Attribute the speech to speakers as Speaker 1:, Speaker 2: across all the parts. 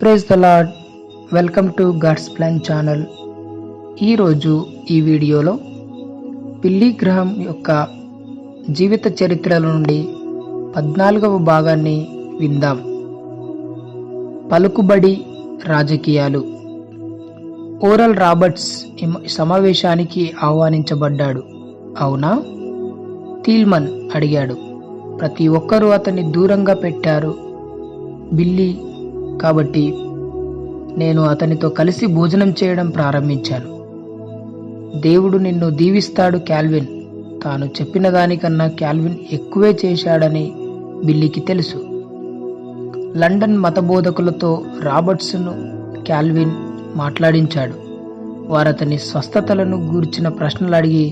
Speaker 1: Praise the Lord. Welcome to God's plan channel. ఈరోజు ఈ వీడియోలో బిల్లీ గ్రహాం యొక్క జీవిత చరిత్రల నుండి 14వ భాగాన్ని విందాం. పలుకుబడి రాజకీయాలు. ఓరల్ రాబర్ట్స్ సమావేశానికి ఆహ్వానించబడ్డాడు, అవునా? థీల్మన్ అడిగాడు. ప్రతి ఒక్కరూ అతన్ని దూరంగా పెట్టారు బిల్లీ, కాబట్టి నేను అతనితో కలిసి భోజనం చేయడం ప్రారంభించాను. దేవుడు నిన్ను దీవిస్తాడు కాల్విన్. తాను చెప్పిన దానికన్నా కాల్విన్ ఎక్కువే చేశాడని బిల్లీకి తెలుసు. London మతబోధకులతో రాబర్ట్స్ను Calvin మాట్లాడించాడు. వారతని స్వస్థతలను గూర్చిన ప్రశ్నలు అడిగి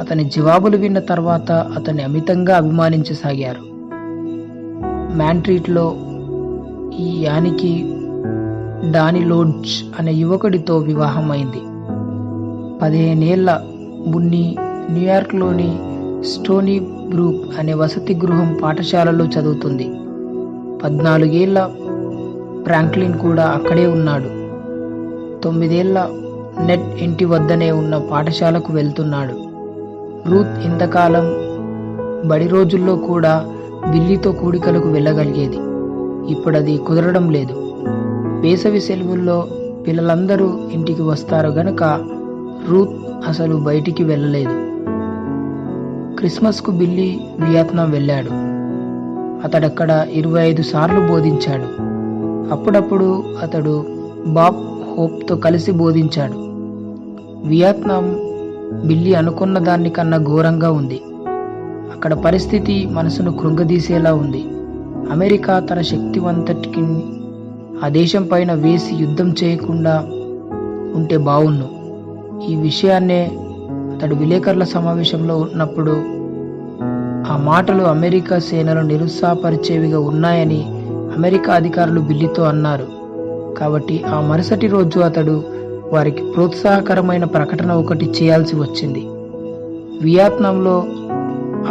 Speaker 1: అతని జవాబులు విన్న తర్వాత అతన్ని అమితంగా అభిమానించసాగారు. మ్యాంట్రీట్లో ఈ యానికి డానీ లోడ్జ్ అనే యువకుడితో వివాహం అయింది. 15 ఏళ్ల బున్ని న్యూయార్క్లోని స్టోనీ బ్రూక్ అనే వసతి గృహం పాఠశాలలో చదువుతుంది. 14 ఏళ్ల ఫ్రాంక్లిన్ కూడా అక్కడే ఉన్నాడు. 9 ఏళ్ల నెట్ ఇంటి వద్దనే ఉన్న పాఠశాలకు వెళ్తున్నాడు. రూత్ ఇంతకాలం బడి రోజుల్లో కూడా బిల్లీతో కూడికలకు వెళ్ళగలిగేది. ఇప్పుడది కుదరడం లేదు. వేసవి సెలవుల్లో పిల్లలందరూ ఇంటికి వస్తారు గనక రూత్ అసలు బయటికి వెళ్ళలేదు. క్రిస్మస్కు బిల్లీ వియత్నాం వెళ్ళాడు. అతడక్కడ 25 సార్లు బోధించాడు. అప్పుడప్పుడు అతడు బాబ్ హోప్తో కలిసి బోధించాడు. వియత్నాం బిల్లీ అనుకున్న దానికన్నా ఘోరంగా ఉంది. అక్కడ పరిస్థితి మనసును కృంగదీసేలా ఉంది. అమెరికా తన శక్తివంతటికి ఆ దేశం పైన వేసి యుద్ధం చేయకుండా ఉంటే బావున్ను. ఈ విషయాన్నే అతడు విలేకరుల సమావేశంలో ఉన్నప్పుడు ఆ మాటలు అమెరికా సేనలు నిరుత్సాహపరిచేవిగా ఉన్నాయని అమెరికా అధికారులు బిల్లీతో అన్నారు. కాబట్టి ఆ మరుసటి రోజు అతడు వారికి ప్రోత్సాహకరమైన ప్రకటన ఒకటి చేయాల్సి వచ్చింది. వియత్నాంలో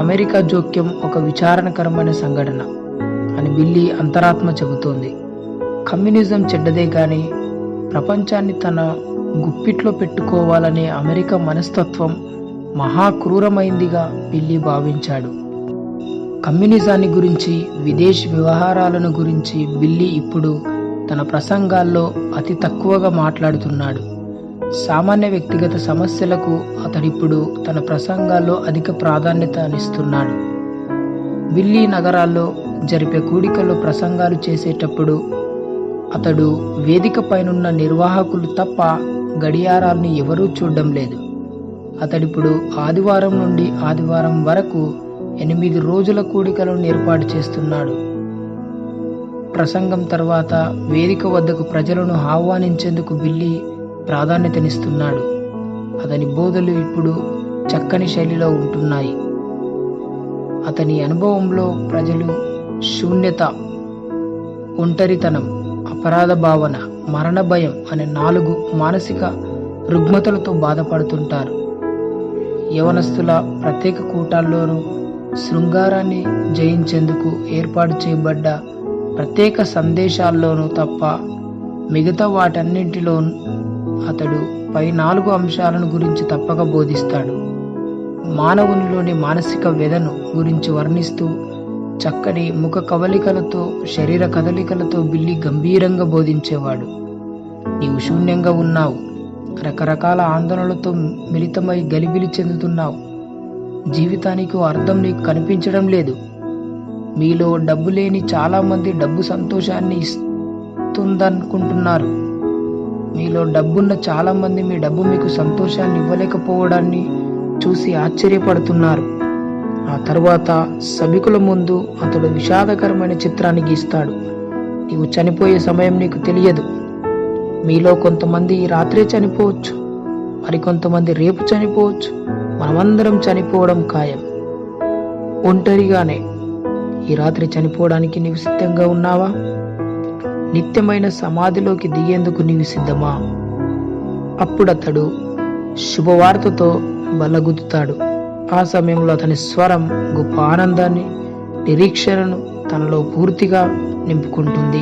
Speaker 1: అమెరికా జోక్యం ఒక విచారణకరమైన సంఘటన అని బిల్లీ అంతరాత్మ చెబుతోంది. కమ్యూనిజం చెడ్డదే కానీ ప్రపంచాన్ని తన గుప్పిట్లో పెట్టుకోవాలనే అమెరికా మనస్తత్వం మహాక్రూరమైందిగా బిల్లీ భావించాడు. కమ్యూనిజాన్ని గురించి, విదేశీ వ్యవహారాలను గురించి బిల్లీ ఇప్పుడు తన ప్రసంగాల్లో అతి తక్కువగా మాట్లాడుతున్నాడు. సామాన్య వ్యక్తిగత సమస్యలకు అతడిప్పుడు తన ప్రసంగాల్లో అధిక ప్రాధాన్యతనిస్తున్నాడు. బిల్లీ నగరాల్లో జరిపే కూడికల్లో ప్రసంగాలు చేసేటప్పుడు అతడు వేదిక పైనున్న నిర్వాహకులు తప్ప గడియారాల్ని ఎవరూ చూడడం లేదు. అతడిప్పుడు ఆదివారం నుండి ఆదివారం వరకు 8 రోజుల కూడికలను ఏర్పాటు చేస్తున్నాడు. ప్రసంగం తర్వాత వేదిక వద్దకు ప్రజలను ఆహ్వానించేందుకు బిల్లీ ప్రాధాన్యతనిస్తున్నాడు. అతని బోధలు ఇప్పుడు చక్కని శైలిలో ఉంటున్నాయి. అతని అనుభవంలో ప్రజలు శూన్యత, ఒంటరితనం, అపరాధ భావన, మరణ భయం అనే 4 మానసిక రుగ్మతలతో బాధపడుతుంటారు. యవనస్తుల ప్రత్యేక కూటాల్లోనూ శృంగారాన్ని జయించేందుకు ఏర్పాటు చేయబడ్డ ప్రత్యేక సందేశాల్లోనూ తప్ప మిగతా వాటన్నింటిలో అతడు పై 4 అంశాలను గురించి తప్పక బోధిస్తాడు. మానవునిలోని మానసిక వ్యధను గురించి వర్ణిస్తూ చక్కని ముఖ కవలికలతో, శరీర కదలికలతో బిల్లీ గంభీరంగా బోధించేవాడు. నీవు శూన్యంగా ఉన్నావు. రకరకాల ఆందోళనలతో మిళితమై గలిబిలి చెందుతున్నావు. జీవితానికి అర్థం నీకు కనిపించడం లేదు. మీలో డబ్బు లేని చాలా మంది డబ్బు సంతోషాన్ని ఇస్తుందనుకుంటున్నారు. మీలో డబ్బున్న చాలా మంది మీ డబ్బు మీకు సంతోషాన్ని ఇవ్వలేకపోవడాన్ని చూసి ఆశ్చర్యపడుతున్నారు. ఆ తర్వాత సభికుల ముందు అతడు విషాదకరమైన చిత్రాన్ని గీస్తాడు. నీవు చనిపోయే సమయం నీకు తెలియదు. మీలో కొంతమంది ఈ రాత్రే చనిపోవచ్చు, మరికొంతమంది రేపు చనిపోవచ్చు. మనమందరం చనిపోవడం ఖాయం. ఒంటరిగానే ఈ రాత్రి చనిపోవడానికి నీవు సిద్ధంగా ఉన్నావా? నిత్యమైన సమాధిలోకి దిగేందుకు నీవు సిద్ధమా? అప్పుడతడు శుభవార్తతో బలగుద్దుతాడు. ఆ సమయంలో అతని స్వరం గొప్ప ఆనందాన్ని, నిరీక్షణను తనలో పూర్తిగా నింపుకుంటుంది.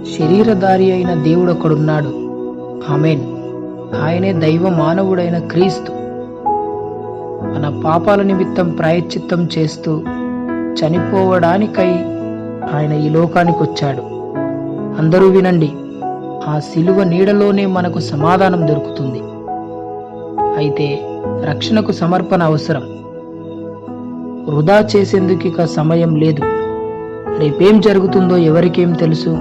Speaker 1: శరీరధారి అయిన దేవుడొకడున్నాడు. ఆమేన్. ఆయనే దైవ మానవుడైన క్రీస్తు. మన పాపాల నిమిత్తం ప్రాయశ్చిత్తం చేస్తూ చనిపోవడానికై ఆయన ఈ లోకానికి వచ్చాడు. అందరూ వినండి, ఆ శిలువ నీడలోనే మనకు సమాధానం దొరుకుతుంది. అయితే రక్షణకు సమర్పణ అవసరం. వృధా చేసేందుకు ఇక సమయం లేదు. రేపేం జరుగుతుందో ఎవరికేం తెలుసు?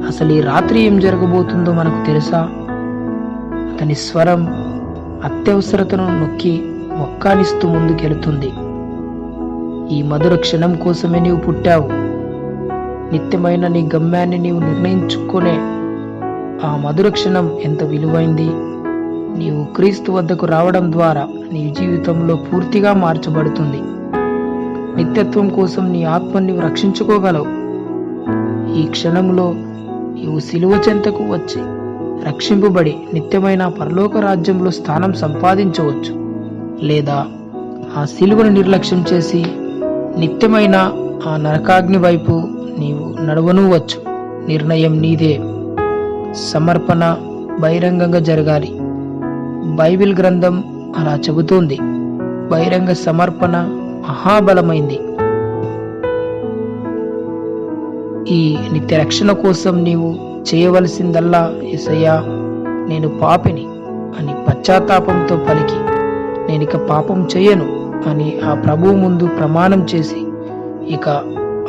Speaker 1: అసలు ఈ రాత్రి ఏం జరగబోతుందో మనకు తెలుసా? అతని స్వరం అత్యవసరతను నొక్కి మొక్కానిస్తూ ముందుకెళుతుంది. ఈ మధుర క్షణం కోసమే నీవు పుట్టావు. నిత్యమైన నీ గమ్యాన్ని నీవు నిర్ణయించుకునే ఆ మధుర క్షణం ఎంత విలువైంది. నీవు క్రీస్తు వద్దకు రావడం ద్వారా నీ జీవితంలో పూర్తిగా మార్చబడుతుంది. నిత్యత్వం కోసం నీ ఆత్మని నీవు రక్షించుకోగలవు. ఈ క్షణంలో నీవు సిలువ చెంతకు వచ్చి రక్షింపబడి నిత్యమైన పరలోక రాజ్యంలో స్థానం సంపాదించవచ్చు. లేదా ఆ సిలువను నిర్లక్ష్యం చేసి నిత్యమైన ఆ నరకాగ్ని వైపు నీవు నడవనూవచ్చు. నిర్ణయం నీదే. సమర్పణ బహిరంగంగా జరగాలి. బైబిల్ గ్రంథం అలా చెబుతోంది. బహిరంగ సమర్పణ మహాబలమైంది. ఈ నిత్య రక్షణ కోసం నీవు చేయవలసిందల్లా, యేసయ్యా నేను పాపిని అని పశ్చాత్తాపంతో పలికి, నేనిక పాపం చేయను అని ఆ ప్రభువు ముందు ప్రమాణం చేసి, ఇక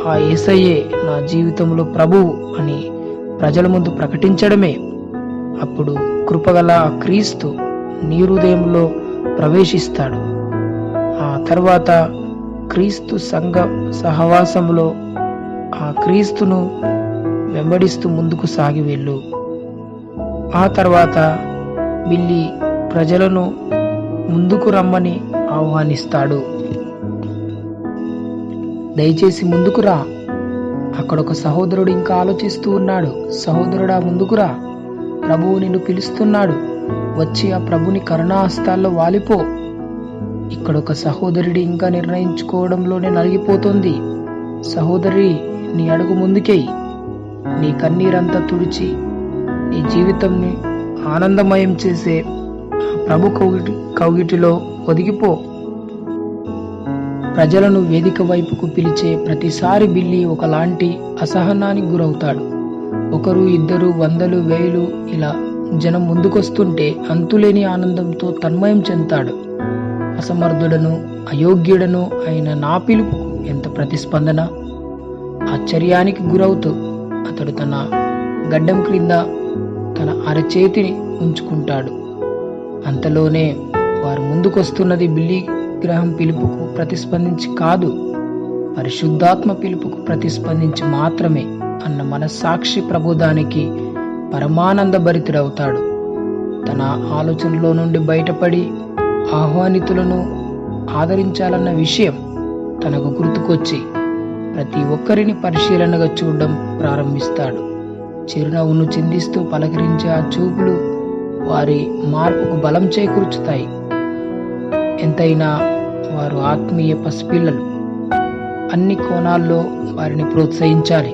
Speaker 1: ఆ యేసయ్యే నా జీవితంలో ప్రభువు అని ప్రజల ముందు ప్రకటించడమే. అప్పుడు కృపగల ఆ క్రీస్తు నీ హృదయంలో ప్రవేశిస్తాడు. ఆ తర్వాత క్రీస్తు సంఘ సహవాసంలో ఆ క్రీస్తును వెంబడిస్తూ ముందుకు సాగి వెళ్ళు. ఆ తర్వాత బిల్లి ప్రజలను ముందుకు రమ్మని ఆహ్వానిస్తాడు. దయచేసి ముందుకు రా. అక్కడొక సహోదరుడు ఇంకా ఆలోచిస్తూ ఉన్నాడు. సహోదరుడా, ముందుకురా, ప్రభువు నిన్ను పిలుస్తున్నాడు. వచ్చి ఆ ప్రభుని కరుణాహస్తాల్లో వాలిపో. ఇక్కడొక సహోదరుడి ఇంకా నిర్ణయించుకోవడంలోనే నలిగిపోతుంది. సహోదరి, నీ అడుగు ముందుకేయి. నీ కన్నీరంతా తుడిచి నీ జీవితంని ఆనందమయం చేసే ప్రభు కౌగిటిలో ఒదిగిపో. ప్రజలను వేదిక వైపుకు పిలిచే ప్రతిసారి బిల్లి ఒకలాంటి అసహనానికి గురవుతాడు. ఒకరు, ఇద్దరు, వందలు, వేలు ఇలా జనం ముందుకొస్తుంటే అంతులేని ఆనందంతో తన్మయం చెందుతాడు. అసమర్థుడను అయోగ్యుడను అయిన నా పిలుపుకు ఎంత ప్రతిస్పందన! ఆశ్చర్యానికి గురవుతూ అతడు తన గడ్డం క్రింద తన అరచేతిని ఉంచుకుంటాడు. అంతలోనే వారు ముందుకొస్తున్నది బిల్లీ గ్రహం పిలుపుకు ప్రతిస్పందించి కాదు, పరిశుద్ధాత్మ పిలుపుకు ప్రతిస్పందించి మాత్రమే అన్న మనస్సాక్షి ప్రబోధానికి పరమానంద భరితుడవుతాడు. తన ఆలోచనలో నుండి బయటపడి ఆహ్వానితులను ఆదరించాలన్న విషయం తనకు గుర్తుకొచ్చి ప్రతి ఒక్కరిని పరిశీలనగా చూడడం ప్రారంభిస్తాడు. చిరునవ్వును చిందిస్తూ పలకరించే ఆ చూపులు వారి మార్పుకు బలం చేకూర్చుతాయి. ఎంతైనా వారు ఆత్మీయ పసిపిల్లలు. అన్ని కోణాల్లో వారిని ప్రోత్సహించాలి.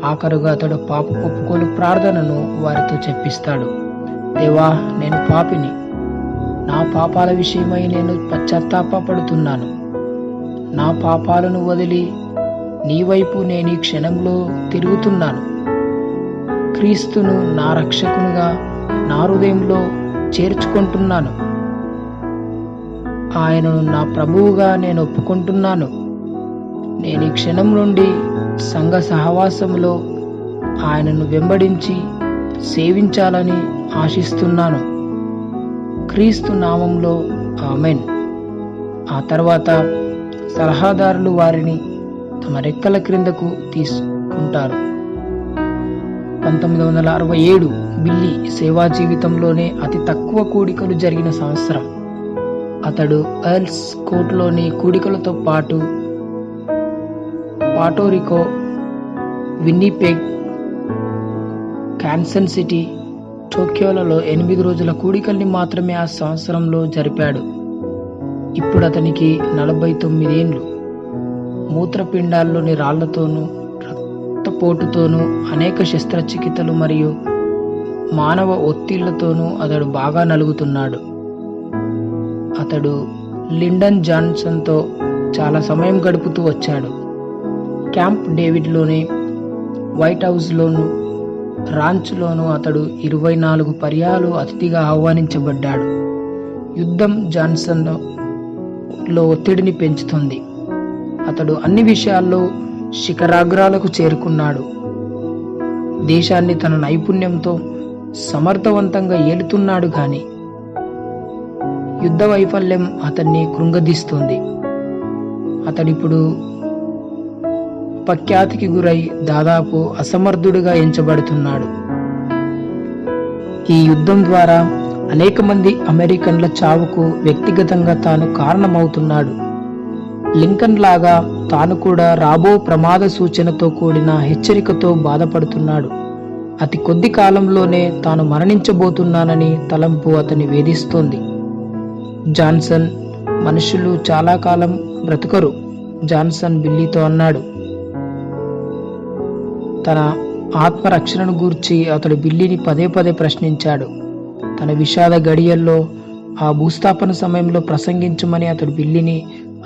Speaker 1: ఆఖరుగా అతడు పాప ఒప్పుకోలు ప్రార్థనను వారితో చెప్పిస్తాడు. దేవా, నేను పాపిని. నా పాపాల విషయమై నేను పశ్చాత్తాపడుతున్నాను. నా పాపాలను వదిలి నీ వైపు నేను ఈ క్షణంలో తిరుగుతున్నాను. క్రీస్తును నా రక్షకునిగా నా హృదయంలో చేర్చుకుంటున్నాను. ఆయనను నా ప్రభువుగా నేను ఒప్పుకుంటున్నాను. నేను ఈ క్షణం నుండి సంఘ సహవాసంలో ఆయనను వెంబడించి సేవించాలని ఆశిస్తున్నాను. క్రీస్తు నామంలో ఆమెన్. ఆ తర్వాత సలహాదారులు వారిని తమ రెక్కల క్రిందకు తీసుకుంటారు. 1967 బిల్లీ సేవా జీవితంలోనే అతి తక్కువ కూడికలు జరిగిన సంవత్సరం. అతడు ఎర్ల్స్ కోర్టులోని కూడికలతో పాటు పాటోరికో, విన్నీపెగ్, కాన్సన్ సిటీ, టోక్యోలలో 8 రోజుల కూడికల్ని మాత్రమే ఆ సంవత్సరంలో జరిపాడు. ఇప్పుడు అతనికి 49 ఏండ్లు. మూత్రపిండాల్లోని రాళ్లతోనూ రక్త రక్తపోటుతోనూ అనేక శస్త్రచికిత్సలు మరియు మానవ ఒత్తిళ్లతోనూ అతడు బాగా నలుగుతున్నాడు. అతడు లిండన్ జాన్సన్తో చాలా సమయం గడుపుతూ వచ్చాడు. క్యాంప్ డేవిడ్లోని వైట్ హౌస్లోను రాంచ్లోనూ అతడు 24 పర్యాలు అతిథిగా ఆహ్వానించబడ్డాడు. యుద్ధం జాన్సన్లో ఒత్తిడిని పెంచుతుంది. అతడు అన్ని విషయాల్లో శిఖరాగ్రాలకు చేరుకున్నాడు. దేశాన్ని తన నైపుణ్యంతో సమర్థవంతంగా ఏలుతున్నాడు. కానీ యుద్ధ వైఫల్యం అతన్ని కృంగదీస్తుంది. అతడిప్పుడు అపఖ్యాతికి గురై దాదాపు అసమర్థుడిగా ఎంచబడుతున్నాడు. ఈ యుద్ధం ద్వారా అనేక మంది అమెరికన్ల చావుకు వ్యక్తిగతంగా తాను కారణమవుతున్నాడు. లింకన్ లాగా తాను కూడా రాబో ప్రమాద సూచనతో కూడిన హెచ్చరికతో బాధపడుతున్నాడు. అతి కొద్ది కాలంలోనే తాను మరణించబోతున్నానని తలంపు అతన్ని వేధిస్తోంది. జాన్సన్, మనుషులు చాలా కాలం బ్రతకరు, జాన్సన్ బిల్లీతో అన్నాడు. తన ఆత్మరక్షణను గూర్చి అతడు బిల్లీని పదే పదే ప్రశ్నించాడు. తన విషాద గడియల్లో ఆ భూస్థాపన సమయంలో ప్రసంగించమని అతడు బిల్లీని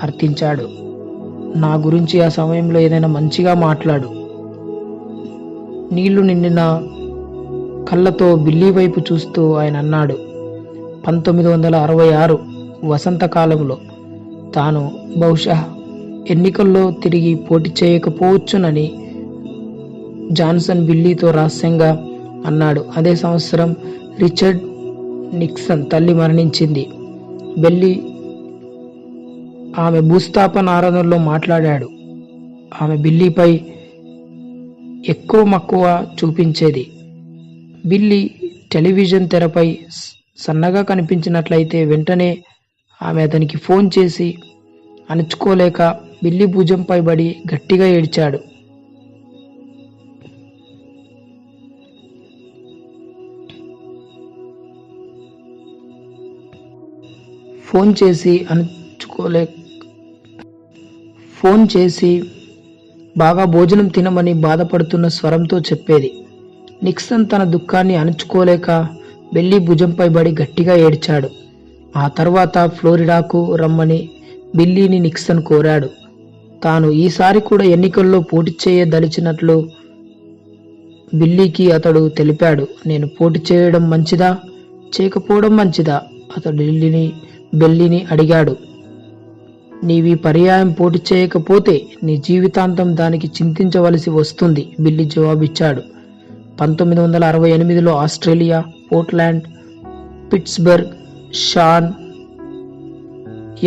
Speaker 1: అర్థించాడు. నా గురించి ఆ సమయంలో ఏదైనా మంచిగా మాట్లాడు. నీళ్లు నిండిన కళ్ళతో బిల్లీ వైపు చూస్తూ ఆయన అన్నాడు. 1966 వసంతకాలంలో తాను బహుశా ఎన్నికల్లో తిరిగి పోటీ చేయకపోవచ్చునని జాన్సన్ బిల్లీతో రహస్యంగా అన్నాడు. అదే సంవత్సరం రిచర్డ్ నిక్సన్ తల్లి మరణించింది. బిల్లీ ఆమె భూస్థాపన ఆరాధనలో మాట్లాడాడు. ఆమె బిల్లీపై ఎక్కువ మక్కువ చూపించేది. బిల్లీ టెలివిజన్ తెరపై సన్నగా కనిపించినట్లయితే వెంటనే ఆమె అతనికి ఫోన్ చేసి అణుచుకోలేక బిల్లీ భుజంపై పడి గట్టిగా ఏడ్చాడు. ఫోన్ చేసి బాగా భోజనం తినమని బాధపడుతున్న స్వరంతో చెప్పేది. నిక్సన్ తన దుఃఖాన్ని అణుచుకోలేక బిల్లీ భుజంపై పడి గట్టిగా ఏడ్చాడు. ఆ తర్వాత ఫ్లోరిడాకు రమ్మని బిల్లీని నిక్సన్ కోరాడు. తాను ఈసారి కూడా ఎన్నికల్లో పోటీ చేయదలిచినట్లు బిల్లీకి అతడు తెలిపాడు. నేను పోటీ చేయడం మంచిదా, చేయకపోవడం మంచిదా? అతడు బిల్లీని అడిగాడు. నీవీ పర్యాయం పోటీ చేయకపోతే నీ జీవితాంతం దానికి చింతించవలసి వస్తుంది, బిల్లీ జవాబిచ్చాడు. 1968లో ఆస్ట్రేలియా, పోర్ట్లాండ్, పిట్స్బర్గ్, షాన్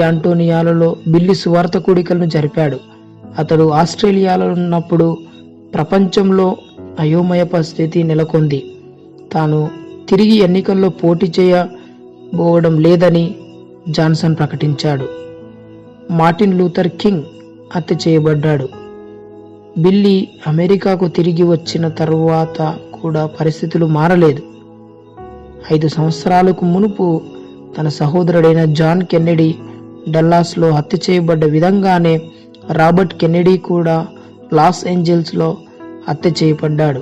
Speaker 1: యాంటోనియాలలో బిల్లీ సువార్త కూడికలను జరిపాడు. అతడు ఆస్ట్రేలియాలో ఉన్నప్పుడు ప్రపంచంలో అయోమయ పరిస్థితి నెలకొంది. తాను తిరిగి ఎన్నికల్లో పోటీ చేయబోవడం లేదని జాన్సన్ ప్రకటించాడు. మార్టిన్ లూథర్ కింగ్ హత్య చేయబడ్డాడు. బిల్లీ అమెరికాకు తిరిగి వచ్చిన తరువాత కూడా పరిస్థితులు మారలేదు. 5 సంవత్సరాలకు మునుపు తన సహోదరుడైన జాన్ కెన్నెడీ డల్లాస్లో హత్య చేయబడ్డ విధంగానే రాబర్ట్ కెన్నెడీ కూడా లాస్ ఏంజల్స్లో హత్య చేయబడ్డాడు.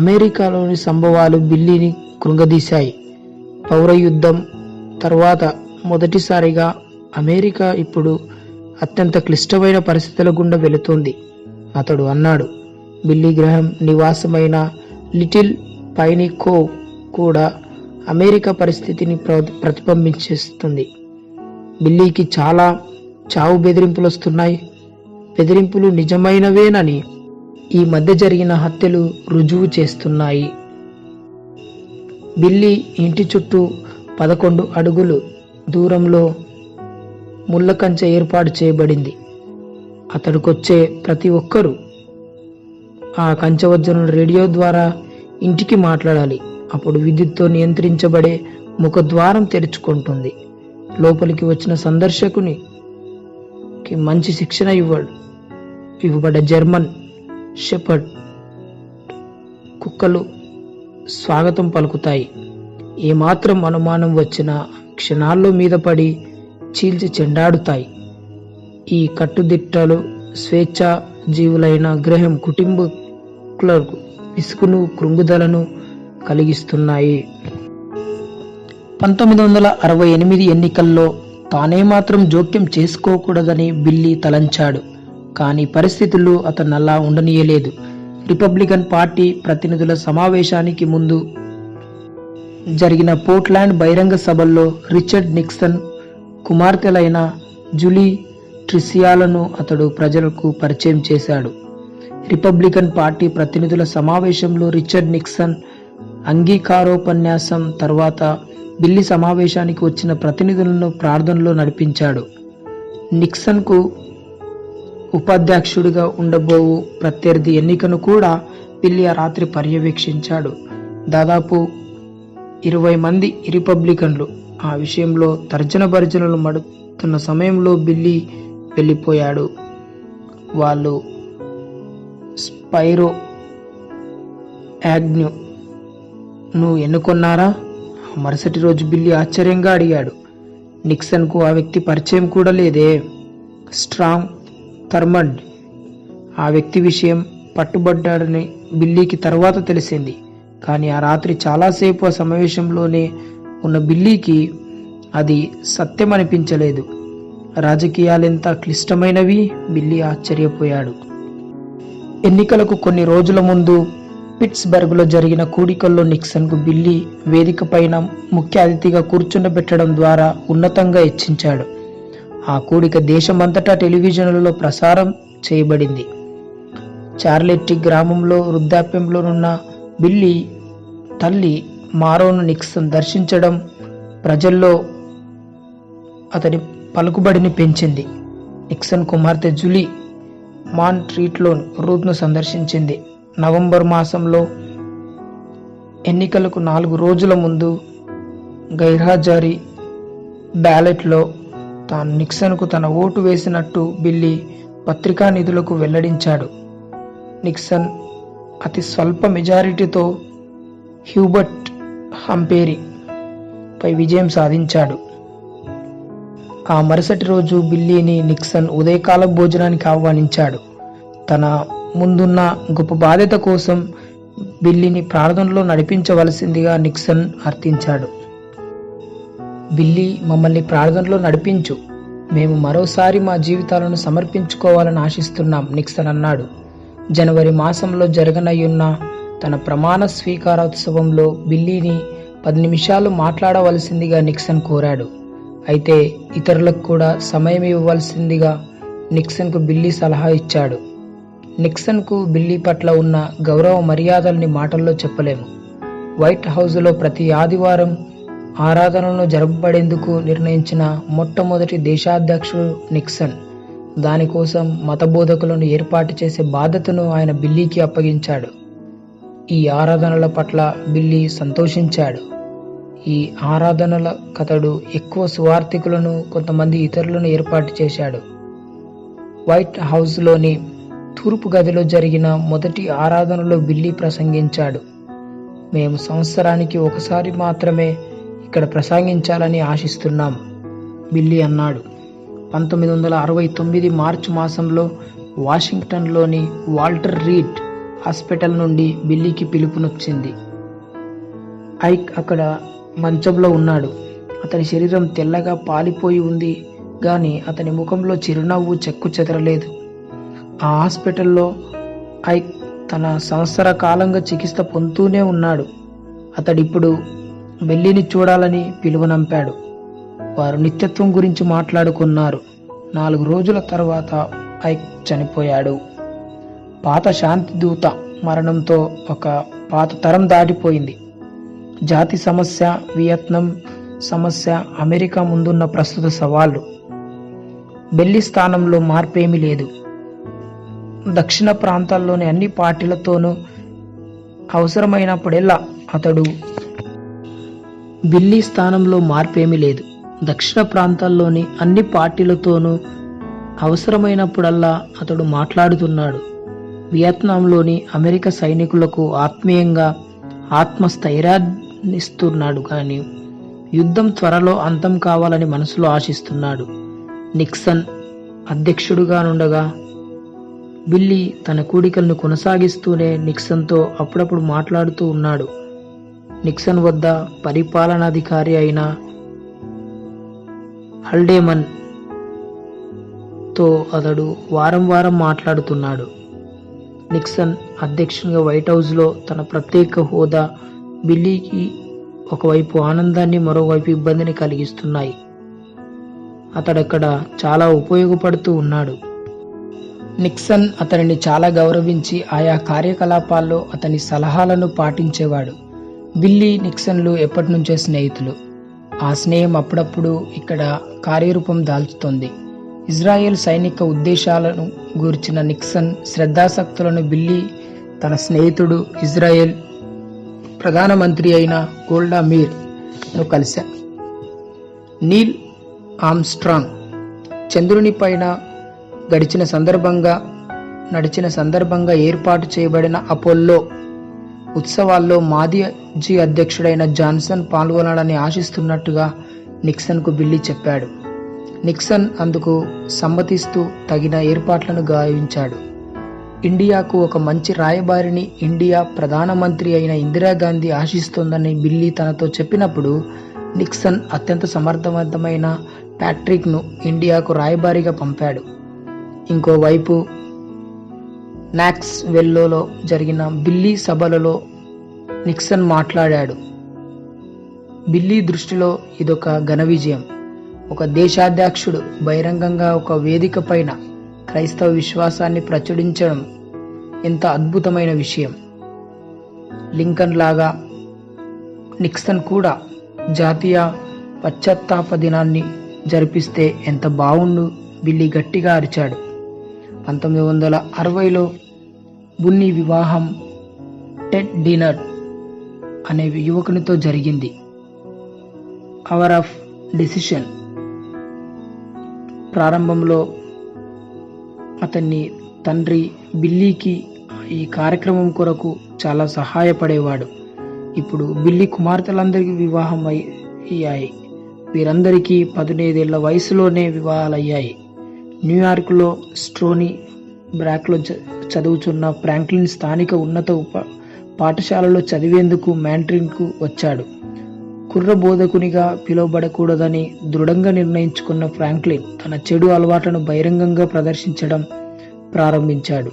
Speaker 1: అమెరికాలోని సంభవాలు బిల్లీని కృంగదీశాయి. పౌర యుద్ధం తర్వాత మొదటిసారిగా అమెరికా ఇప్పుడు అత్యంత క్లిష్టమైన పరిస్థితుల గుండా వెళుతోంది, అతడు అన్నాడు. బిల్లీ గ్రహం నివాసమైన లిటిల్ పైనీ కోవ్ కూడా అమెరికా పరిస్థితిని ప్రతిబింబిస్తుంది. బిల్లీకి చాలా చావు బెదిరింపులు వస్తున్నాయి. బెదిరింపులు నిజమైనవేనని ఈ మధ్య జరిగిన హత్యలు రుజువు చేస్తున్నాయి. బిల్లీ ఇంటి చుట్టూ 11 అడుగులు దూరంలో ముళ్ళ కంచె ఏర్పాటు చేయబడింది. అతడికొచ్చే ప్రతి ఒక్కరూ ఆ కంచె వద్దనున్న రేడియో ద్వారా ఇంటికి మాట్లాడాలి. అప్పుడు విద్యుత్తో నియంత్రించబడే ముఖద్వారం తెరుచుకుంటుంది. లోపలికి వచ్చిన సందర్శకునికి మంచి శిక్షణ ఇవ్వబడ్డ జర్మన్ షెపర్డ్ కుక్కలు స్వాగతం పలుకుతాయి. ఏమాత్రం అనుమానం వచ్చినా క్షణాల్లో మీద పడి చీల్చి చెండాడుతాయి. ఈ కట్టుదిట్టలు స్వేచ్ఛ జీవులైన గ్రహం కుటుంబీకులకు విసుగును కృంగుదలను కలిగిస్తున్నాయి. 1968 ఎన్నికల్లో తానేమాత్రం జోక్యం చేసుకోకూడదని బిల్లీ తలంచాడు. కానీ పరిస్థితులు అతను అలా ఉండనీయలేదు. రిపబ్లికన్ పార్టీ ప్రతినిధుల సమావేశానికి ముందు జరిగిన పోర్ట్లాండ్ బహిరంగ సభల్లో రిచర్డ్ నిక్సన్ కుమార్తెలైన జూలీ ట్రిసియాలను అతడు ప్రజలకు పరిచయం చేశాడు. రిపబ్లికన్ పార్టీ ప్రతినిధుల సమావేశంలో రిచర్డ్ నిక్సన్ అంగీకారోపన్యాసం తర్వాత బిల్లీ సమావేశానికి వచ్చిన ప్రతినిధులను ప్రార్థనలో నడిపించాడు. నిక్సన్కు ఉపాధ్యక్షుడిగా ఉండబోవు ప్రత్యర్థి ఎన్నికను కూడా బిల్లీ ఆ రాత్రి పర్యవేక్షించాడు. దాదాపు 20 మంది రిపబ్లికన్లు ఆ విషయంలో తర్జన భర్జనలు మడుతున్న సమయంలో బిల్లీ వెళ్ళిపోయాడు. వాళ్ళు స్పైరో యాగ్న్యూను ఎన్నుకొన్నారా? మరుసటి రోజు బిల్లీ ఆశ్చర్యంగా అడిగాడు. నిక్సన్కు ఆ వ్యక్తి పరిచయం కూడా లేదే. స్ట్రాంగ్ థర్మండ్ ఆ వ్యక్తి విషయం పట్టుబడ్డాడని బిల్లీకి తర్వాత తెలిసింది. కానీ ఆ రాత్రి చాలాసేపు ఆ సమావేశంలోనే ఉన్న బిల్లీకి అది సత్యం అనిపించలేదు. రాజకీయాలెంత క్లిష్టమైనవి? బిల్లీ ఆశ్చర్యపోయాడు. ఎన్నికలకు కొన్ని రోజుల ముందు పిట్స్బర్గ్లో జరిగిన కూడికల్లో నిక్సన్కు బిల్లీ వేదిక పైన ముఖ్య అతిథిగా కూర్చుండబెట్టడం ద్వారా ఉన్నతంగా హెచ్చించాడు. ఆ కూడిక దేశమంతటా టెలివిజన్లలో ప్రసారం చేయబడింది. చార్లెట్టి గ్రామంలో వృద్ధాప్యంలోనున్న బిల్లీ తల్లి మారోను నిక్సన్ దర్శించడం ప్రజల్లో అతడి పలుకుబడిని పెంచింది. నిక్సన్ కుమార్తె జూలీ మాంట్రీట్లోని రూత్ను సందర్శించింది. నవంబర్ మాసంలో ఎన్నికలకు 4 రోజుల ముందు గైర్హాజరీ బ్యాలెట్లో తాను నిక్సన్కు తన ఓటు వేసినట్టు బిల్లీ పత్రికా నిధులకు వెల్లడించాడు. నిక్సన్ అతి స్వల్ప మెజారిటీతో హ్యూబర్ట్ హంపేరీ పై విజయం సాధించాడు. ఆ మరుసటి రోజు బిల్లీని నిక్సన్ ఉదయకాల భోజనానికి ఆహ్వానించాడు. తన ముందున్న గొప్ప బాధ్యత కోసం బిల్లీని ప్రార్థనలో నడిపించవలసిందిగా నిక్సన్ అర్థించాడు. బిల్లీ, మమ్మల్ని ప్రార్థనలో నడిపించు, మేము మరోసారి మా జీవితాలను సమర్పించుకోవాలని ఆశిస్తున్నాం, నిక్సన్ అన్నాడు. జనవరి మాసంలో జరగనయ్యున్న తన ప్రమాణ స్వీకారోత్సవంలో బిల్లీని 10 నిమిషాలు మాట్లాడవలసిందిగా నిక్సన్ కోరాడు. అయితే ఇతరులకు కూడా సమయం ఇవ్వవలసిందిగా నిక్సన్కు బిల్లీ సలహా ఇచ్చాడు. నిక్సన్కు బిల్లీ పట్ల ఉన్న గౌరవ మర్యాదల్ని మాటల్లో చెప్పలేము. వైట్ హౌస్లో ప్రతి ఆదివారం ఆరాధనలను జరపబడేందుకు నిర్ణయించిన మొట్టమొదటి దేశాధ్యక్షుడు నిక్సన్. దానికోసం మత బోధకులను ఏర్పాటు చేసే బాధ్యతను ఆయన బిల్లీకి అప్పగించాడు. ఈ ఆరాధనల పట్ల బిల్లీ సంతోషించాడు. ఈ ఆరాధనల కథడు ఎక్కువ సువార్థికులను, కొంతమంది ఇతరులను ఏర్పాటు చేశాడు. వైట్ హౌస్లోని తూర్పు గదిలో జరిగిన మొదటి ఆరాధనలో బిల్లీ ప్రసంగించాడు. మేము సంవత్సరానికి ఒకసారి మాత్రమే ఇక్కడ ప్రసంగించాలని ఆశిస్తున్నాం, బిల్లీ అన్నాడు. 1969 మార్చి మాసంలో వాషింగ్టన్లోని వాల్టర్ రీడ్ హాస్పిటల్ నుండి బిల్లీకి పిలుపునొచ్చింది. ఐక్ అక్కడ మంచంలో ఉన్నాడు. అతని శరీరం తెల్లగా పాలిపోయి ఉంది గాని అతని ముఖంలో చిరునవ్వు చెక్కు చెదరలేదు. ఆ హాస్పిటల్లో ఐక్ తన సంవత్సర కాలంగా చికిత్స పొందుతూనే ఉన్నాడు. అతడిప్పుడు బిల్లీని చూడాలని పిలువనంపాడు. వారు నిత్యత్వం గురించి మాట్లాడుకున్నారు. 4 రోజుల తర్వాత ఐక్ చనిపోయాడు. పాత శాంతి దూత మరణంతో ఒక పాత తరం దాటిపోయింది. జాతి సమస్య, వియత్నాం సమస్య, అమెరికా ముందున్న ప్రస్తుత సవాళ్లు. బిల్లీ స్థానంలో మార్పేమీ లేదు. దక్షిణ ప్రాంతాల్లోని అన్ని పార్టీలతోనూ అవసరమైనప్పుడెల్లా అతడు బిల్లీ స్థానంలో మార్పేమీ లేదు. దక్షిణ ప్రాంతాల్లోని అన్ని పార్టీలతోనూ అవసరమైనప్పుడల్లా అతడు మాట్లాడుతున్నాడు. వియత్నాంలోని అమెరికా సైనికులకు ఆత్మీయంగా ఆత్మస్థైర్యాన్నిస్తున్నాడు కానీ యుద్ధం త్వరలో అంతం కావాలని మనసులో ఆశిస్తున్నాడు. నిక్సన్ అధ్యక్షుడుగా నుండగా బిల్లీ తన కూడికలను కొనసాగిస్తూనే నిక్సన్తో అప్పుడప్పుడు మాట్లాడుతూ ఉన్నాడు. నిక్సన్ వద్ద పరిపాలనాధికారి అయిన హల్డేమన్ తో అతడు వారం వారం మాట్లాడుతున్నాడు. నిక్సన్ అధ్యక్షునిగా వైట్ హౌస్లో తన ప్రత్యేక హోదా బిల్లీకి ఒకవైపు ఆనందాన్ని, మరోవైపు ఇబ్బందిని కలిగిస్తున్నాయి. అతడక్కడ చాలా ఉపయోగపడుతూ ఉన్నాడు. నిక్సన్ అతనిని చాలా గౌరవించి ఆయా కార్యకలాపాల్లో అతని సలహాలను పాటించేవాడు. బిల్లీ, నిక్సన్లు ఎప్పటినుంచో స్నేహితులు. ఆ స్నేహం అప్పుడప్పుడు ఇక్కడ కార్యరూపం దాల్చుతోంది. ఇజ్రాయెల్ సైనిక ఉద్దేశాలను గూర్చిన నిక్సన్ శ్రద్ధాసక్తులను బిల్లీ తన స్నేహితుడు ఇజ్రాయెల్ ప్రధానమంత్రి అయిన గోల్డా మీర్ ను కలిశారు. నీల్ ఆర్మ్స్ట్రాంగ్ చంద్రుని పైన నడిచిన సందర్భంగా ఏర్పాటు చేయబడిన అపోల్లో ఉత్సవాల్లో మాజీ అధ్యక్షుడైన జాన్సన్ పాల్గొనాలని ఆశిస్తున్నట్టుగా నిక్సన్కు బిల్లీ చెప్పాడు. నిక్సన్ అందుకు సమ్మతిస్తూ తగిన ఏర్పాట్లను గావించాడు. ఇండియాకు ఒక మంచి రాయబారిని ఇండియా ప్రధానమంత్రి అయిన ఇందిరాగాంధీ ఆశిస్తోందని బిల్లీ తనతో చెప్పినప్పుడు నిక్సన్ అత్యంత సమర్థవంతమైన ప్యాట్రిక్ను ఇండియాకు రాయబారిగా పంపాడు. ఇంకోవైపు నాక్స్వెల్లో జరిగిన బిల్లీ సభలలో నిక్సన్ మాట్లాడాడు. బిల్లీ దృష్టిలో ఇదొక ఘన విజయం. ఒక దేశాధ్యక్షుడు బహిరంగంగా ఒక వేదిక పైన క్రైస్తవ విశ్వాసాన్ని ప్రచురించడం ఎంత అద్భుతమైన విషయం. లింకన్ లాగా నిక్సన్ కూడా జాతీయ పశ్చాత్తాప దినాన్ని జరిపిస్తే ఎంత బావుండు, బిల్లీ గట్టిగా అరిచాడు. 1960లో బున్నీ వివాహం టెడ్ డినర్ అనే యువకునితో జరిగింది. అవర్ ఆఫ్ డెసిషన్ ప్రారంభంలో అతన్ని తండ్రి బిల్లీకి ఈ కార్యక్రమం కొరకు చాలా సహాయపడేవాడు. ఇప్పుడు బిల్లీ కుమార్తెలందరికీ వివాహం అయ్యాయి. వీరందరికీ 15 ఏళ్ల వయసులోనే వివాహాలయ్యాయి. న్యూయార్క్లో స్టోనీ బ్రాక్లో చదువుచున్న ఫ్రాంక్లిన్ స్థానిక ఉన్నత పాఠశాలలో చదివేందుకు మాంట్రిన్కు వచ్చాడు. కుర్ర బోధకునిగా పిలువబడకూడదని దృఢంగా నిర్ణయించుకున్న ఫ్రాంక్లిన్ తన చెడు అలవాట్లను బహిరంగంగా ప్రదర్శించడం ప్రారంభించాడు.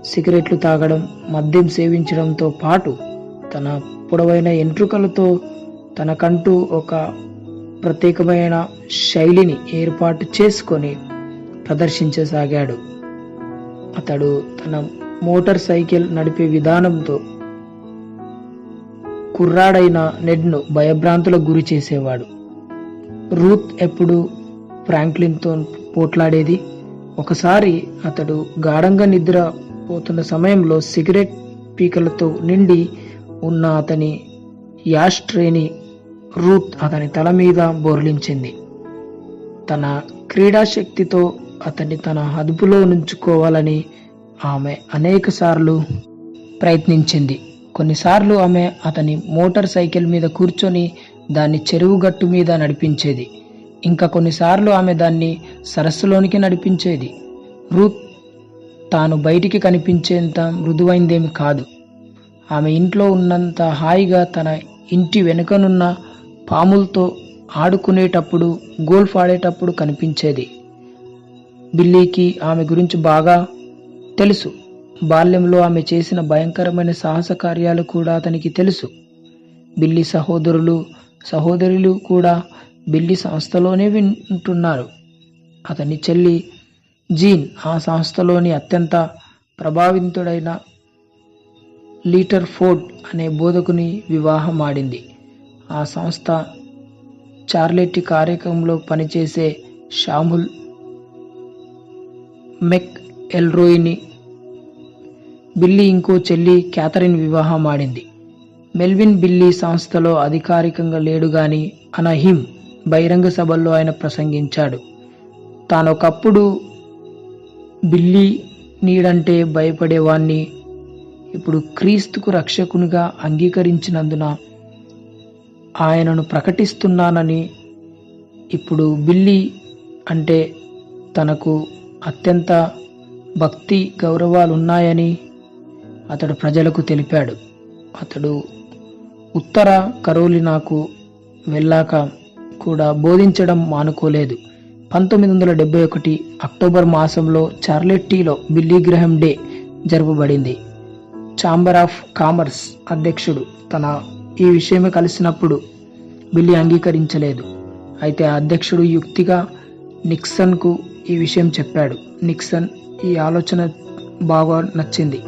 Speaker 1: సిగరెట్లు తాగడం, మద్యం సేవించడంతో పాటు తన పొడవైన ఎంట్రుకలతో తనకంటూ ఒక ప్రత్యేకమైన శైలిని ఏర్పాటు చేసుకొని ప్రదర్శించసాగాడు. అతడు తన మోటార్ సైకిల్ నడిపే విధానంతో కుర్రాడైన నెడ్ను భయభ్రాంతులకు గురి చేసేవాడు. రూత్ ఎప్పుడు ఫ్రాంక్లిన్తో పోట్లాడేది. ఒకసారి అతడు గాఢంగా నిద్రపోతున్న సమయంలో సిగరెట్ పీకలతో నిండి ఉన్న అతని యాష్ ట్రేని రూత్ అతని తల మీద బోర్లించింది. తన క్రీడాశక్తితో అతన్ని తన అదుపులో ఉంచుకోవాలని ఆమె అనేక సార్లు ప్రయత్నించింది. కొన్నిసార్లు ఆమె అతని మోటార్ సైకిల్ మీద కూర్చొని దాన్ని చెరువు గట్టు మీద నడిపించేది. ఇంకా కొన్నిసార్లు ఆమె దాన్ని సరస్సులోనికి నడిపించేది. రూత్ తాను బయటికి కనిపించేంత మృదువైందేమి కాదు. ఆమె ఇంట్లో ఉన్నంత హాయిగా తన ఇంటి వెనుకనున్న పాములతో ఆడుకునేటప్పుడు, గోల్ఫ్ ఆడేటప్పుడు కనిపించేది. బిల్లీకి ఆమె గురించి బాగా తెలుసు. బాల్యంలో ఆమె చేసిన భయంకరమైన సాహస కార్యాలు కూడా అతనికి తెలుసు. బిల్లీ సహోదరులు కూడా బిల్లీ సంస్థలోనే వింటున్నారు. అతని చెల్లి జీన్ ఆ సంస్థలోని అత్యంత ప్రభావితుడైన లీటర్ ఫోర్డ్ అనే బోధకుని వివాహం ఆడింది. ఆ సంస్థ చార్లెట్టి కార్యక్రమంలో పనిచేసే షాముల్ మెక్ ఎల్రోయ్ని బిల్లీ ఇంకో చెల్లి క్యాథరిన్ వివాహం ఆడింది. మెల్విన్ బిల్లీ సంస్థలో అధికారికంగా లేడు గాని అనహిం బహిరంగ సభల్లో ఆయన ప్రసంగించాడు. తానొకప్పుడు బిల్లీ నీడంటే భయపడేవాణ్ణి, ఇప్పుడు క్రీస్తుకు రక్షకునిగా అంగీకరించినందున ఆయనను ప్రకటిస్తున్నానని, ఇప్పుడు బిల్లీ అంటే తనకు అత్యంత భక్తి గౌరవాలున్నాయని అతడు ప్రజలకు తెలిపాడు. అతడు ఉత్తర కరోలినాకు వెళ్ళాక కూడా బోధించడం మానుకోలేదు. 1971 అక్టోబర్ మాసంలో చార్లెట్టీలో బిల్లీ గ్రహం డే జరుపబడింది. ఛాంబర్ ఆఫ్ కామర్స్ అధ్యక్షుడు ఈ విషయమే కలిసినప్పుడు బిల్లీ అంగీకరించలేదు. అయితే ఆ అధ్యక్షుడు యుక్తిగా నిక్సన్కు ఈ విషయం చెప్పాడు. నిక్సన్ ఈ ఆలోచన బాగా నచ్చింది.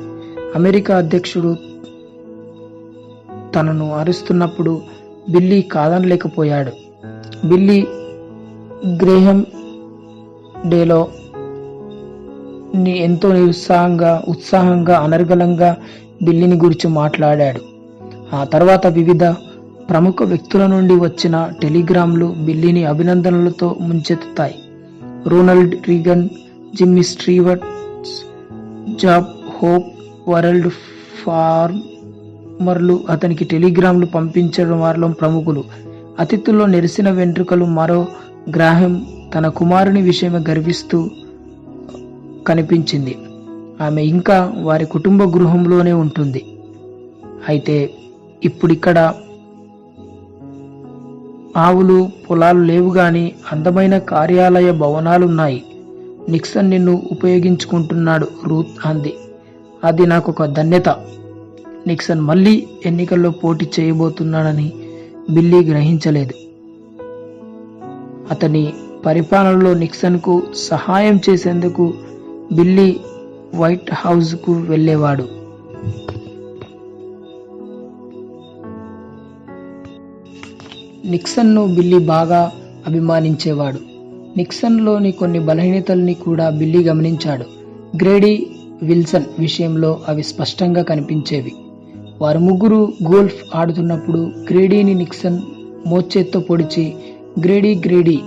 Speaker 1: అమెరికా అధ్యక్షుడు తనను అరుస్తున్నప్పుడు బిల్లీ కాదనలేకపోయాడు. బిల్లీ గ్రేహం డేలో ఎంతో ఉత్సాహంగా అనర్గళంగా బిల్లీని గురించి మాట్లాడాడు. ఆ తర్వాత వివిధ ప్రముఖ వ్యక్తుల నుండి వచ్చిన టెలిగ్రామ్లు బిల్లీని అభినందనలతో ముంచెత్తుతాయి. రొనాల్డ్ రీగన్, జిమ్మీ స్టీవర్ట్స్, జాబ్ హోప్, వరల్డ్ ఫార్మర్లు అతనికి టెలిగ్రామ్లు పంపించడం వారిలో ప్రముఖులు. అతిథుల్లో నెరిసిన వెంట్రుకలు మరో గ్రాహం తన కుమారుని విషయమే గర్విస్తూ కనిపించింది. ఆమె ఇంకా వారి కుటుంబ గృహంలోనే ఉంటుంది. అయితే ఇప్పుడిక్కడ ఆవులు పొలాలు లేవు గాని అందమైన కార్యాలయ భవనాలున్నాయి. నిక్సన్ నిన్ను ఉపయోగించుకుంటున్నాడు, రూత్ అంది. అది నాకు ఒక ధన్యత. నిక్సన్ మళ్ళీ ఎన్నికల్లో పోటీ చేయబోతున్నాడని బిల్లీ గ్రహించలేదు. అతని పరిపాలనలో నిక్సన్కు సహాయం చేసేందుకు బిల్లీ వైట్ హౌస్కు వెళ్ళేవాడు. నిక్సన్ను బిల్లీ బాగా అభిమానించేవాడు. నిక్సన్లోని కొన్ని బలహీనతల్ని కూడా బిల్లీ గమనించాడు. గ్రేడీ విల్సన్ విషయంలో అవి స్పష్టంగా కనిపించేవి. వారు ముగ్గురు గోల్ఫ్ ఆడుతున్నప్పుడు గ్రేడీని నిక్సన్ మోచేత్తో పొడిచి గ్రేడీ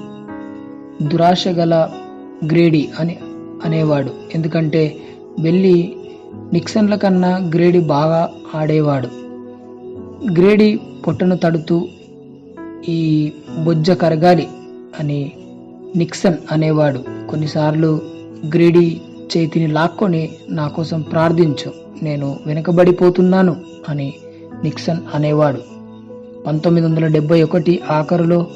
Speaker 1: దురాశ గల గ్రేడీ అని అనేవాడు. ఎందుకంటే బిల్లీ నిక్సన్ల కన్నా గ్రేడీ బాగా ఆడేవాడు. గ్రేడీ పొట్టను తడుతూ ఈ బొజ్జ కరగాలి అని నిక్సన్ అనేవాడు. కొన్నిసార్లు గ్రేడీ చేతిని లాక్కొని నా కోసం ప్రార్థించు, నేను వెనుకబడిపోతున్నాను అని నిక్సన్ అనేవాడు. 1971 ఆఖరులో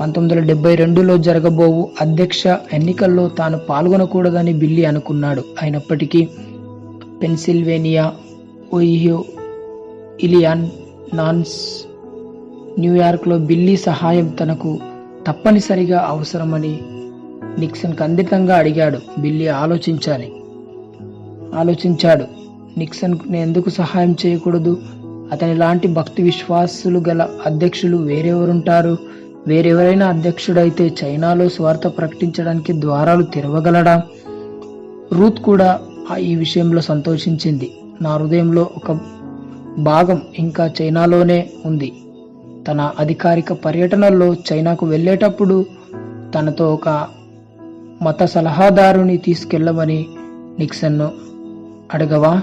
Speaker 1: 1972లో జరగబోవు అధ్యక్ష ఎన్నికల్లో తాను పాల్గొనకూడదని బిల్లీ అనుకున్నాడు. అయినప్పటికీ పెన్సిల్వేనియా, ఓహియో, ఇలినాయిస్, న్యూయార్క్లో బిల్లీ సహాయం తనకు తప్పనిసరిగా అవసరమని నిక్సన్ ఖండితంగా అడిగాడు. బిల్లీ ఆలోచించాడు. నిక్సన్కు ఎందుకు సహాయం చేయకూడదు? అతని లాంటి భక్తి విశ్వాసులు గల అధ్యక్షులు వేరెవరుంటారు? వేరెవరైనా అధ్యక్షుడైతే చైనాలో స్వార్థ ప్రకటించడానికి ద్వారాలు తెరవగలడా? రూత్ కూడా ఈ విషయంలో సంతోషించింది. నా హృదయంలో ఒక భాగం ఇంకా చైనాలోనే ఉంది. తన అధికారిక పర్యటనల్లో చైనాకు వెళ్ళేటప్పుడు తనతో ఒక మత సలహాదారుని తీసుకెళ్లమని నిక్సన్ను అడగవా?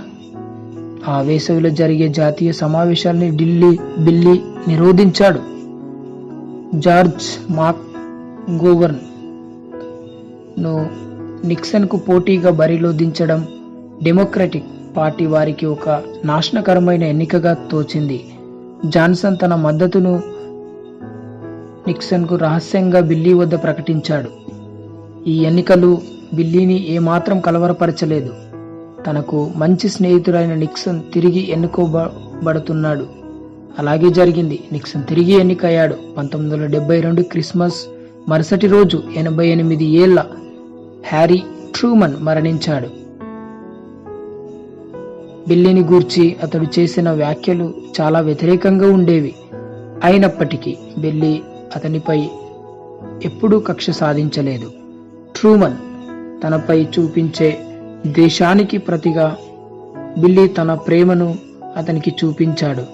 Speaker 1: ఆ వేసవిలో జరిగే జాతీయ సమావేశాల్ని బిల్లీ నిరోధించాడు. జార్జ్ మాక్ గోవర్న్ ను నిక్సన్కు పోటీగా బరిలో దించడం డెమోక్రటిక్ పార్టీ వారికి ఒక నాశనకరమైన ఎన్నికగా తోచింది. జాన్సన్ తన మద్దతును నిక్సన్కు రహస్యంగా బిల్లీ వద్ద ప్రకటించాడు. ఈ ఎన్నికలు బిల్లీని ఏమాత్రం కలవరపరచలేదు. తనకు మంచి స్నేహితుడైన నిక్సన్ తిరిగి ఎన్నుకోబడుతున్నాడు. అలాగే జరిగింది. నిక్సన్ తిరిగి ఎన్నికయ్యాడు. 1972 క్రిస్మస్ మరుసటి రోజు 88 ఏళ్ల హ్యారీ ట్రూమన్ మరణించాడు. బిల్లీని గూర్చి అతడు చేసిన వ్యాఖ్యలు చాలా వ్యతిరేకంగా ఉండేవి. అయినప్పటికీ బిల్లీ అతనిపై ఎప్పుడూ కక్ష సాధించలేదు. ట్రూమన్ తనపై చూపించే ద్వేషానికి ప్రతిగా బిల్లీ తన ప్రేమను అతనికి చూపించాడు.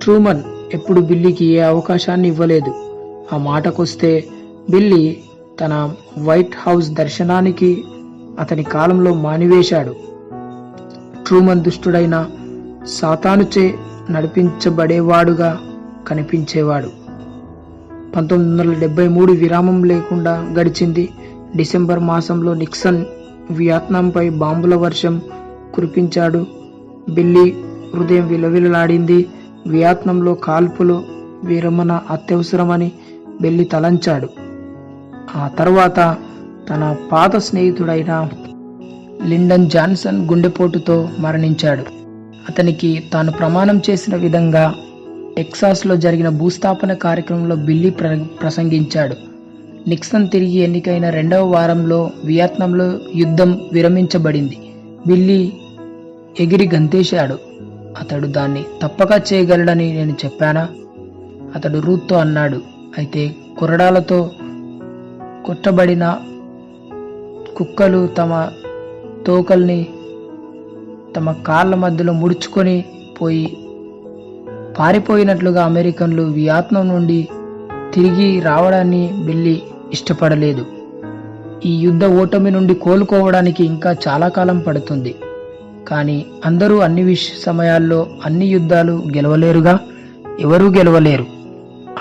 Speaker 1: ట్రూమన్ ఎప్పుడు బిల్లీకి ఏ అవకాశాన్ని ఇవ్వలేదు. ఆ మాటకొస్తే బిల్లీ తన వైట్ హౌస్ దర్శనానికి అతని కాలంలో మానివేశాడు. ట్రూమన్ దుష్టుడైన సాతానుచే నడిపించబడేవాడుగా కనిపించేవాడు. 1973 విరామం లేకుండా గడిచింది. డిసెంబర్ మాసంలో నిక్సన్ వియత్నాంపై బాంబుల వర్షం కురిపించాడు. బిల్లీ హృదయం విలవిలలాడింది. వియత్నాంలో కాల్పులు విరమణ అత్యవసరమని బిల్లీ తలంచాడు. ఆ తర్వాత తన పాత స్నేహితుడైన లిండన్ జాన్సన్ గుండెపోటుతో మరణించాడు. అతనికి తాను ప్రమాణం చేసిన విధంగా టెక్సాస్లో జరిగిన భూస్థాపన కార్యక్రమంలో బిల్లీ ప్రసంగించాడు. నిక్సన్ తిరిగి ఎన్నికైన 2వ వారంలో వియత్నాంలో యుద్ధం విరమించబడింది. బిల్లీ ఎగిరి గంతేశాడు. అతడు దాన్ని తప్పక చేయగలడని నేను చెప్పానా? అతడు రూత్తో అన్నాడు. అయితే కొరడాలతో కొట్టబడిన కుక్కలు తమ తోకల్ని తమ కాళ్ళ మధ్యలో ముడుచుకొని పారిపోయినట్లుగా అమెరికన్లు వియత్నాం నుండి తిరిగి రావడాన్ని బిల్లీ ఇష్టపడలేదు. ఈ యుద్ధ ఓటమి నుండి కోలుకోవడానికి ఇంకా చాలా కాలం పడుతుంది. కానీ అందరూ అన్ని సమయాల్లో అన్ని యుద్ధాలు గెలవలేరుగా. ఎవరూ గెలవలేరు.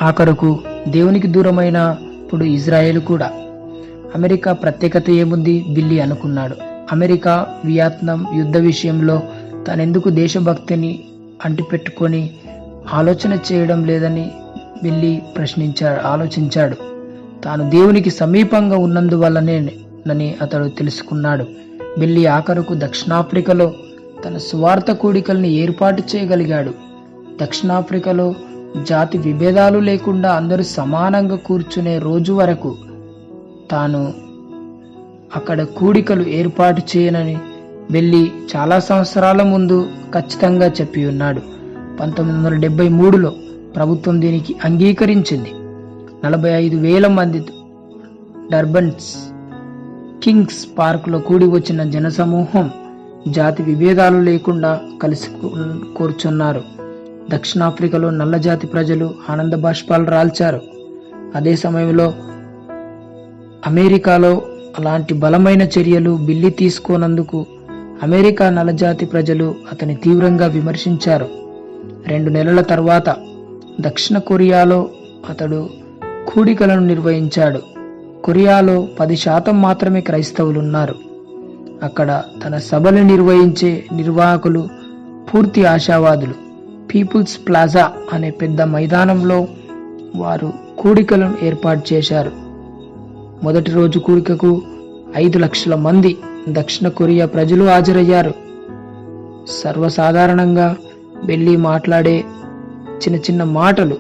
Speaker 1: ఆఖరుకు దేవునికి దూరమైనప్పుడు ఇజ్రాయేల్ కూడా. అమెరికా ప్రత్యేకత ఏముంది? బిల్లీ అనుకున్నాడు. అమెరికా వియత్నాం యుద్ధ విషయంలో తానెందుకు దేశభక్తిని అంటిపెట్టుకొని ఆలోచన చేయడం లేదని బిల్లీ ఆలోచించాడు. తాను దేవునికి సమీపంగా ఉన్నందువల్లనేనని అతడు తెలుసుకున్నాడు. బిల్లీ ఆఖరుకు దక్షిణాఫ్రికాలో తన సువార్త కూడికల్ని ఏర్పాటు చేయగలిగాడు. దక్షిణాఫ్రికాలో జాతి విభేదాలు లేకుండా అందరూ సమానంగా కూర్చునే రోజు వరకు తాను అక్కడ కూడికలు ఏర్పాటు చేయనని బిల్లీ చాలా సంవత్సరాల ముందు ఖచ్చితంగా చెప్పి ఉన్నాడు. 1973లో ప్రభుత్వం దీనికి అంగీకరించింది. 45,000 మంది డర్బన్స్ కింగ్స్ పార్కులో కూడి వచ్చిన జనసమూహం జాతి విభేదాలు లేకుండా కలిసి కూర్చున్నారు. దక్షిణాఫ్రికాలో నల్ల జాతి ప్రజలు ఆనంద బాష్పాలు రాల్చారు. అదే సమయంలో అమెరికాలో అలాంటి బలమైన చర్యలు బిల్లీ తీసుకోనందుకు అమెరికా నల్లజాతి ప్రజలు అతని తీవ్రంగా విమర్శించారు. 2 నెలల తర్వాత దక్షిణ కొరియాలో అతడు కూడికలను నిర్వహించాడు. కొరియాలో 10% మాత్రమే క్రైస్తవులున్నారు. అక్కడ తన సభలు నిర్వహించే నిర్వాహకులు పూర్తి ఆశావాదులు. పీపుల్స్ ప్లాజా అనే పెద్ద మైదానంలో వారు కూడికలను ఏర్పాటు చేశారు. మొదటి రోజు కూడికకు 5 లక్షల మంది దక్షిణ కొరియా ప్రజలు హాజరయ్యారు. సర్వసాధారణంగా బిల్లీ మాట్లాడే చిన్న చిన్న మాటలు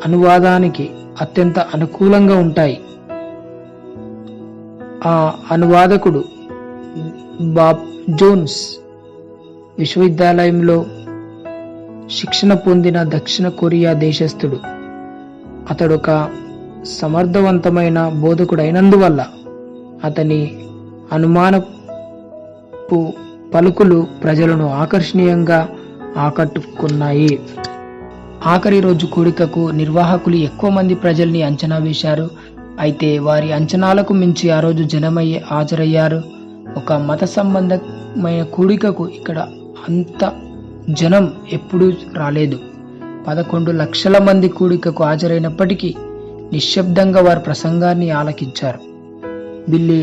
Speaker 1: అనువాదానికి అత్యంత అనుకూలంగా ఉంటాయి. ఆ అనువాదకుడు బాబ్ జోన్స్ విశ్వవిద్యాలయంలో శిక్షణ పొందిన దక్షిణ కొరియా దేశస్థుడు. అతడొక సమర్థవంతమైన బోధకుడైనందువల్ల అతని అనుమానపు పలుకులు ప్రజలను ఆకర్షణీయంగా ఆకట్టుకున్నాయి. ఆఖరి రోజు కూడికకు నిర్వాహకులు ఎక్కువ మంది ప్రజల్ని అంచనా వేశారు. అయితే వారి అంచనాలకు మించి ఆ రోజు జనమయ్యే హాజరయ్యారు. ఒక మత సంబంధమైన కూడికకు ఇక్కడ అంత జనం ఎప్పుడూ రాలేదు. 11 లక్షల మంది కూడికకు హాజరైనప్పటికీ నిశ్శబ్దంగా వారి ప్రసంగాన్ని ఆలకించారు. బిల్లీ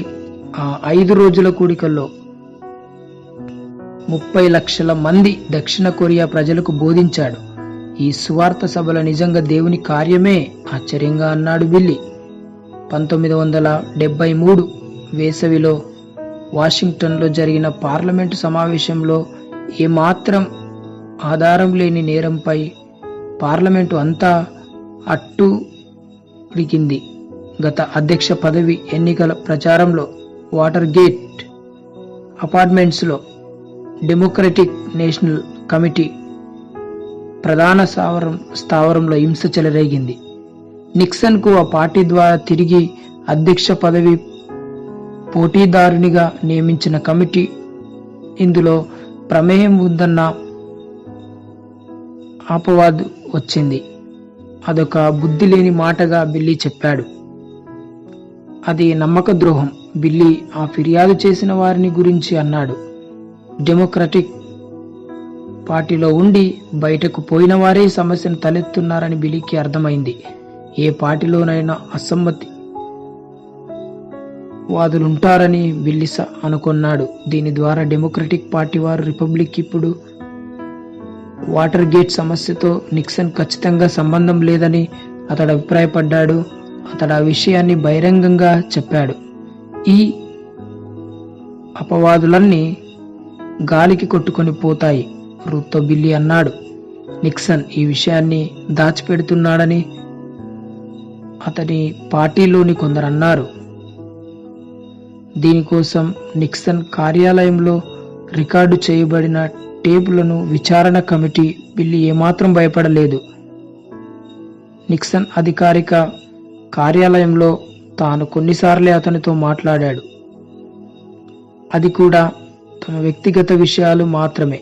Speaker 1: ఆ 5 రోజుల కూడికల్లో 30 లక్షల మంది దక్షిణ కొరియా ప్రజలకు బోధించాడు. ఈ సువార్త సభల నిజంగా దేవుని కార్యమే ఆశ్చర్యంగా అన్నాడు బిల్లీ. 1973 వేసవిలో వాషింగ్టన్లో జరిగిన పార్లమెంటు సమావేశంలో ఏమాత్రం ఆధారం లేని నేరంపై పార్లమెంటు అంతా అట్టుడికింది. గత అధ్యక్ష పదవి ఎన్నికల ప్రచారంలో వాటర్ గేట్ అపార్ట్మెంట్స్లో డెమోక్రటిక్ నేషనల్ కమిటీ ప్రధాన స్థావరంలో హింస చెలరేగింది. నిక్సన్కు ఆ పార్టీ ద్వారా తిరిగి అధ్యక్ష పదవి పోటీదారునిగా నియమించిన కమిటీ ఇందులో ప్రమేయం ఉందన్న అపవాదు వచ్చింది. అదొక బుద్ధి లేని మాటగా బిల్లీ చెప్పాడు. అది నమ్మక ద్రోహం. బిల్లీ ఆ ఫిర్యాదు చేసిన వారిని గురించి అన్నాడు. డెమోక్రటిక్ పార్టీలో ఉండి బయటకు పోయిన వారే సమస్యను తలెత్తున్నారని బిల్లీకి అర్థమైంది. ఏ పార్టీలోనైనా అసమ్మతి వాదులుంటారని బిల్లిస్ అనుకున్నాడు. దీని ద్వారా డెమోక్రటిక్ పార్టీ వారు రిపబ్లిక్ ఇప్పుడు వాటర్ గేట్ సమస్యతో నిక్సన్ ఖచ్చితంగా సంబంధం లేదని అతడు అభిప్రాయపడ్డాడు. అతడు ఆ విషయాన్ని బహిరంగంగా చెప్పాడు. ఈ అపవాదులన్నీ గాలికి కొట్టుకొని పోతాయి, రూత్తో బిల్లీ అన్నాడు. నిక్సన్ ఈ విషయాన్ని దాచిపెడుతున్నాడని అతని పార్టీలోని కొందరు అన్నారు. దీనికోసం నిక్సన్ కార్యాలయంలో రికార్డు చేయబడిన టేపులను విచారణ కమిటీ బిల్లీ ఏమాత్రం భయపడలేదు. నిక్సన్ అధికారిక కార్యాలయంలో తాను కొన్నిసార్లే అతనితో మాట్లాడాడు. అది కూడా తమ వ్యక్తిగత విషయాలు మాత్రమే.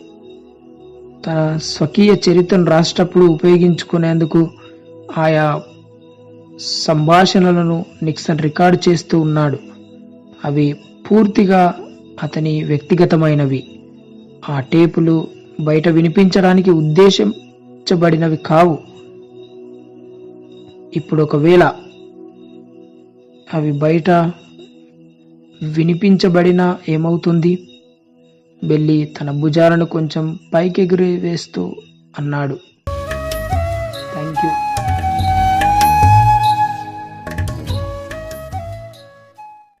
Speaker 1: తన స్వకీయ చరిత్రను రాసేటప్పుడు ఉపయోగించుకునేందుకు ఆయా సంభాషణలను నిక్సన్ రికార్డు చేస్తూ ఉన్నాడు. అవి పూర్తిగా అతని వ్యక్తిగతమైనవి. ఆ టేపులు బయట వినిపించడానికి ఉద్దేశించబడినవి కావు. ఇప్పుడు ఒకవేళ అవి బయట వినిపించబడినా ఏమవుతుంది? బిల్లీ తన భుజాలను కొంచెం పైకెగిరి వేస్తూ అన్నాడు.